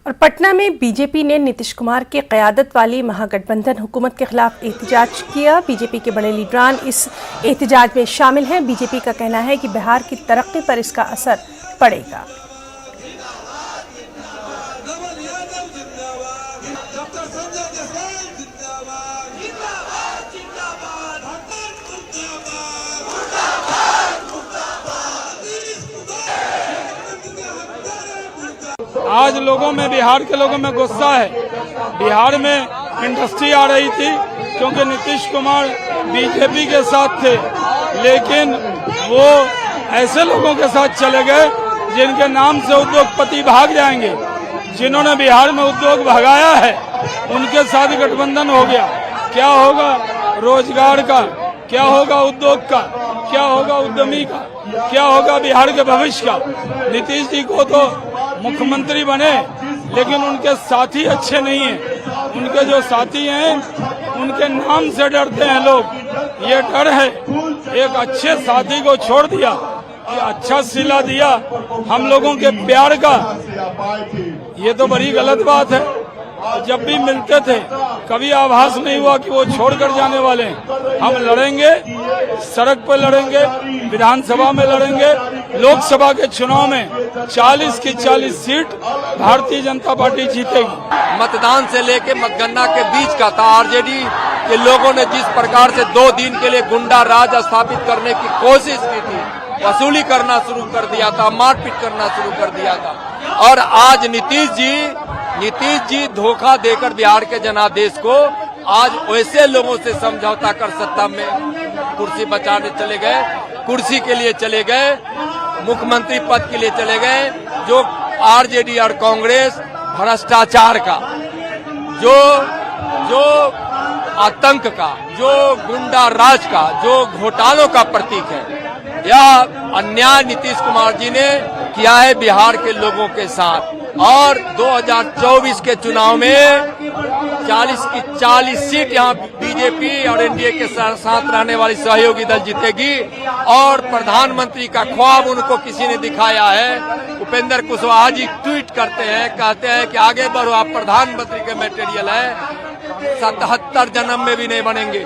और पटना में बीजेपी ने नीतीश कुमार की क़यादत वाली महागठबंधन हुकूमत के खिलाफ एहतजाज किया। बीजेपी के बड़े लीडरान इस एहतजाज में शामिल हैं। बीजेपी का कहना है कि बिहार की तरक्की पर इसका असर पड़ेगा। आज लोगों में, बिहार के लोगों में गुस्सा है। बिहार में इंडस्ट्री आ रही थी क्योंकि नीतीश कुमार बीजेपी के साथ थे, लेकिन वो ऐसे लोगों के साथ चले गए जिनके नाम से उद्योगपति भाग जाएंगे। जिन्होंने बिहार में उद्योग भगाया है उनके साथ गठबंधन हो गया। क्या होगा रोजगार का, क्या होगा उद्योग का, क्या होगा उद्यमी का, क्या होगा बिहार के भविष्य का। नीतीश जी को तो मुख्यमंत्री बने, लेकिन उनके साथी अच्छे नहीं हैं। उनके जो साथी हैं उनके नाम से डरते हैं लोग। ये डर है। एक अच्छे साथी को छोड़ दिया, ये अच्छा सिला दिया हम लोगों के प्यार का, ये तो बड़ी गलत बात है। जब भी मिलते थे कभी आभास नहीं हुआ कि वो छोड़कर जाने वाले हैं। हम लड़ेंगे, सड़क पर लड़ेंगे, विधानसभा में लड़ेंगे। लोकसभा के चुनाव में 40 की 40 सीट भारतीय जनता पार्टी जीतेगी। मतदान से लेके मतगणना के बीच का था। आरजेडी के लोगों ने जिस प्रकार से 2 दिन के लिए गुंडा राज स्थापित करने की कोशिश की थी, वसूली करना शुरू कर दिया था, मारपीट करना शुरू कर दिया था। और आज नीतीश जी धोखा देकर बिहार के जनादेश को आज वैसे लोगों से समझौता कर सत्ता में कुर्सी बचाने चले गए, कुर्सी के लिए चले गए, मुख्यमंत्री पद के लिए चले गए। जो आरजेडी और कांग्रेस भ्रष्टाचार का, जो आतंक का, जो गुंडा राज का, जो घोटालों का प्रतीक है, यह अन्याय नीतीश कुमार जी ने किया है बिहार के लोगों के साथ। और 2024 के चुनाव में 40 की 40 सीट यहाँ बीजेपी और एनडीए के साथ रहने वाली सहयोगी दल जीतेगी। और प्रधानमंत्री का ख्वाब उनको किसी ने दिखाया है। उपेंद्र कुशवाहा जी ट्वीट करते हैं, कहते हैं कि आगे बढ़ो, आप प्रधानमंत्री के मटेरियल है, 77 जन्म में भी नहीं बनेंगे।